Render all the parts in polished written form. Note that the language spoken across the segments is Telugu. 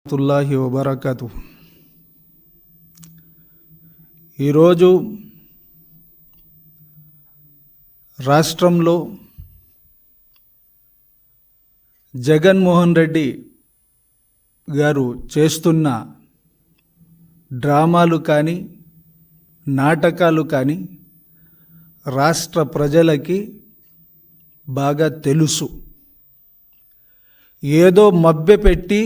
తుల్లాహి వబరకాతు. ఈరోజు రాష్ట్రంలో జగన్మోహన్ రెడ్డి గారు చేస్తున్న డ్రామాలు కానీ నాటకాలు కానీ రాష్ట్ర ప్రజలకి బాగా తెలుసు. ఏదో మభ్యపెట్టి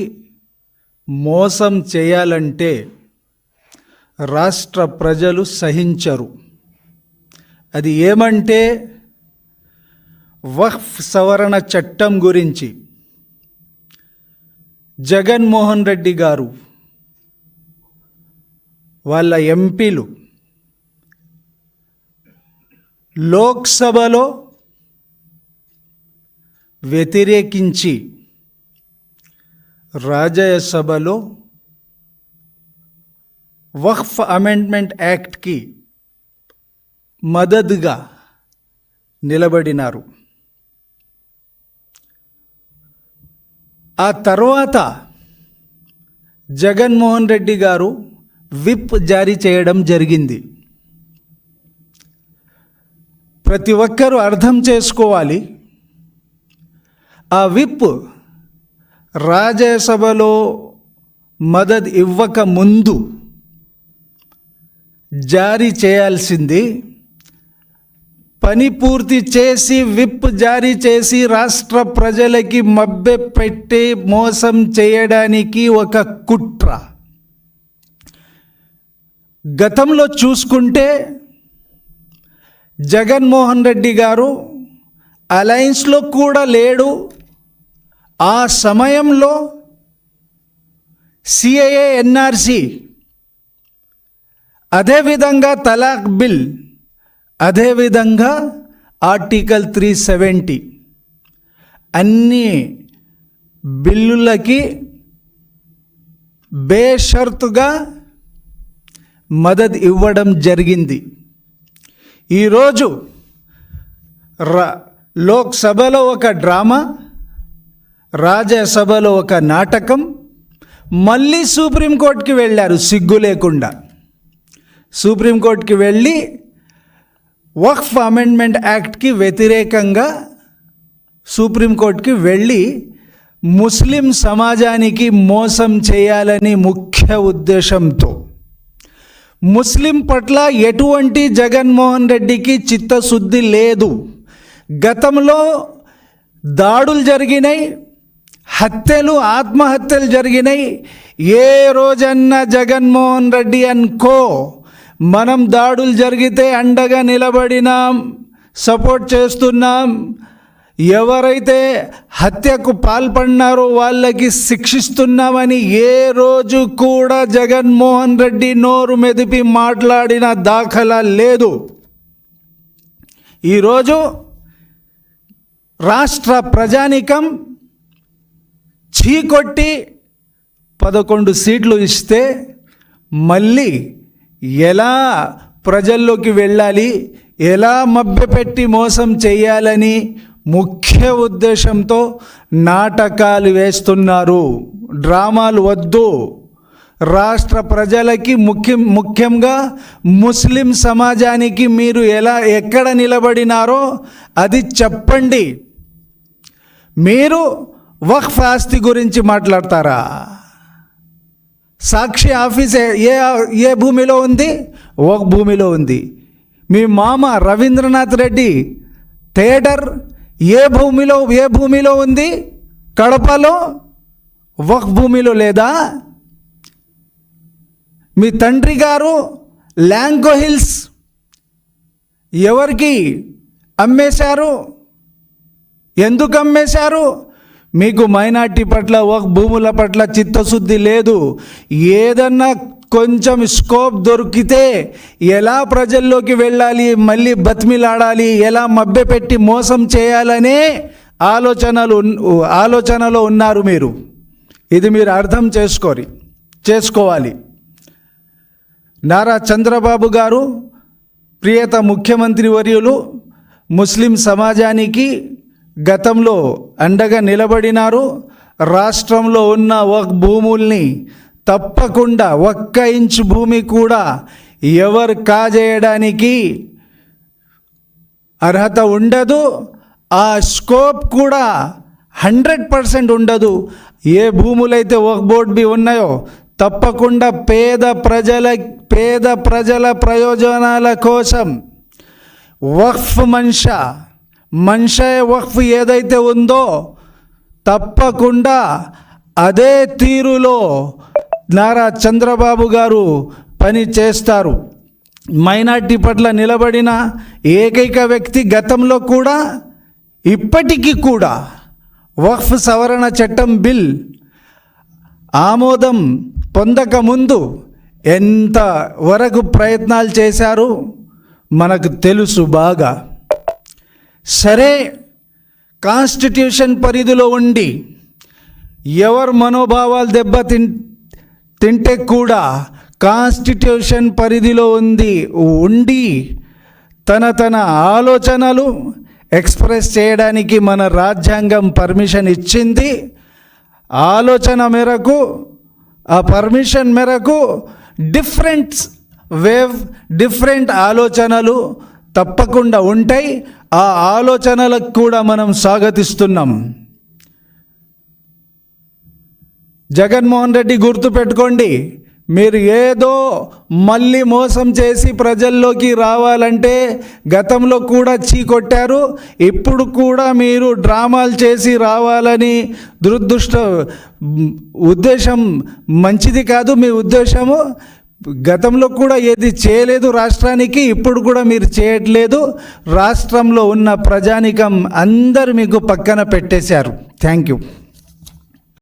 మోసం చేయాలంటే రాష్ట్ర ప్రజలు సహించరు. అది ఏమంటే వక్ఫ్ సవరణ చట్టం గురించి జగన్మోహన్ రెడ్డి గారు వాళ్ళ ఎంపీలు లోక్సభలో వ్యతిరేకించి రాజ్యసభలో వక్ఫ్ అమెండ్మెంట్ యాక్ట్కి మద్దతుగా నిలబడినారు. ఆ తర్వాత జగన్మోహన్ రెడ్డి గారు విప్ జారీ చేయడం జరిగింది. ప్రతి ఒక్కరూ అర్థం చేసుకోవాలి, ఆ విప్ రాజ్యసభలో మద్దతు ఇవ్వక ముందు జారీ చేయాల్సింది. పని పూర్తి చేసి విప్ జారీ చేసి రాష్ట్ర ప్రజలకి మభ్యపెట్టి మోసం చేయడానికి ఒక కుట్ర. గతంలో చూసుకుంటే జగన్మోహన్ రెడ్డి గారు అలయన్స్లో కూడా లేడు. ఆ సమయంలో సిఏఏ, ఎన్ఆర్సి, అదేవిధంగా తలాక్ బిల్, అదేవిధంగా ఆర్టికల్ 370 అన్ని బిల్లులకి బేషరతుగా మద్దతు ఇవ్వడం జరిగింది. ఈరోజు లోక్సభలో ఒక డ్రామా, రాజ్యసభలో ఒక నాటకం, మళ్ళీ సుప్రీంకోర్టుకి వెళ్ళారు సిగ్గు లేకుండా. సుప్రీంకోర్టుకి వెళ్ళి వక్ఫ్ అమెండ్మెంట్ యాక్ట్కి వ్యతిరేకంగా సుప్రీంకోర్టుకి వెళ్ళి ముస్లిం సమాజానికి మోసం చేయాలని ముఖ్య ఉద్దేశంతో, ముస్లిం పట్ల ఎటువంటి జగన్మోహన్ రెడ్డికి చిత్తశుద్ధి లేదు. గతంలో దాడులు జరిగినాయి, హత్యలు, ఆత్మహత్యలు జరిగినాయి. ఏ రోజన్నా జగన్మోహన్ రెడ్డి అనుకో మనం దాడులు జరిగితే అండగా నిలబడినాం, సపోర్ట్ చేస్తున్నాం, ఎవరైతే హత్యకు పాల్పడినారో వాళ్ళకి శిక్షిస్తున్నామని ఏ రోజు కూడా జగన్మోహన్ రెడ్డి నోరు మెదిపి మాట్లాడిన దాఖలా లేదు. ఈరోజు రాష్ట్ర ప్రజానీకం చీకొట్టి 11 సీట్లు ఇస్తే మళ్ళీ ఎలా ప్రజల్లోకి వెళ్ళాలి, ఎలా మభ్యపెట్టి మోసం చేయాలని ముఖ్య ఉద్దేశంతో నాటకాలు వేస్తున్నారు. డ్రామాలు వద్దు. రాష్ట్ర ప్రజలకి ముఖ్యంగా ముస్లిం సమాజానికి మీరు ఎక్కడ నిలబడినారో అది చెప్పండి. మీరు వక్ఫ్ ఆస్తి గురించి మాట్లాడతారా? సాక్షి ఆఫీస్ ఏ భూమిలో ఉంది? ఒక భూమిలో ఉంది. మీ మామ రవీంద్రనాథ్ రెడ్డి థియేటర్ ఏ భూమిలో ఉంది? కడపలో వక్ఫ్ భూమిలో లేదా? మీ తండ్రి గారు ల్యాంకో హిల్స్ ఎవరికి అమ్మేశారు? ఎందుకు అమ్మేశారు? మీకు మైనార్టీ పట్ల, ఒక భూముల పట్ల చిత్తశుద్ధి లేదు. ఏదన్నా కొంచెం స్కోప్ దొరికితే ఎలా ప్రజల్లోకి వెళ్ళాలి, మళ్ళీ బతిమిలాడాలి, ఎలా మభ్యపెట్టి మోసం చేయాలనే ఆలోచనలో ఉన్నారు మీరు. ఇది మీరు అర్థం చేసుకోవాలి. నారా చంద్రబాబు గారు ప్రియత ముఖ్యమంత్రి వర్యులు ముస్లిం సమాజానికి గతంలో అండగా నిలబడినారు. రాష్ట్రంలో ఉన్న ఒక భూముల్ని తప్పకుండా 1 ఇంచు భూమి కూడా ఎవరు కాజేయడానికి అర్హత ఉండదు. ఆ స్కోప్ కూడా 100% ఉండదు. ఏ భూములైతే ఒక బోర్డు బి ఉన్నాయో తప్పకుండా పేద ప్రజల ప్రయోజనాల కోసం వక్ఫ్ మన్షా వక్ఫ్ ఏదైతే ఉందో తప్పకుండా అదే తీరులో నారా చంద్రబాబు గారు పని చేస్తారు. మైనార్టీ పట్ల నిలబడిన ఏకైక వ్యక్తి గతంలో కూడా ఇప్పటికీ కూడా వక్ఫ్ సవరణ చట్టం బిల్ ఆమోదం పొందకముందు ఎంత వరకు ప్రయత్నాలు చేశారు మనకు తెలుసు బాగా. సరే, కాన్స్టిట్యూషన్ పరిధిలో ఉండి ఎవరు మనోభావాలు తింటే కూడా కాన్స్టిట్యూషన్ పరిధిలో ఉండి తన ఆలోచనలు ఎక్స్ప్రెస్ చేయడానికి మన రాజ్యాంగం పర్మిషన్ ఇచ్చింది. ఆలోచన మేరకు, ఆ పర్మిషన్ మేరకు డిఫరెంట్ ఆలోచనలు తప్పకుండా ఉంటాయి. ఆ ఆలోచనలకు కూడా మనం స్వాగతిస్తున్నాం. జగన్మోహన్ రెడ్డి గుర్తుపెట్టుకోండి, మీరు ఏదో మళ్ళీ మోసం చేసి ప్రజల్లోకి రావాలంటే గతంలో కూడా చీకొట్టారు. ఇప్పుడు కూడా మీరు డ్రామాలు చేసి రావాలని ఉద్దేశం మంచిది కాదు. మీ ఉద్దేశము గతంలో కూడా ఏది చేయలేదు రాష్ట్రానికి, ఇప్పుడు కూడా మీరు చేయట్లేదు. రాష్ట్రంలో ఉన్న ప్రజానికం అందరు మీకు పక్కన పెట్టేశారు. Thank you.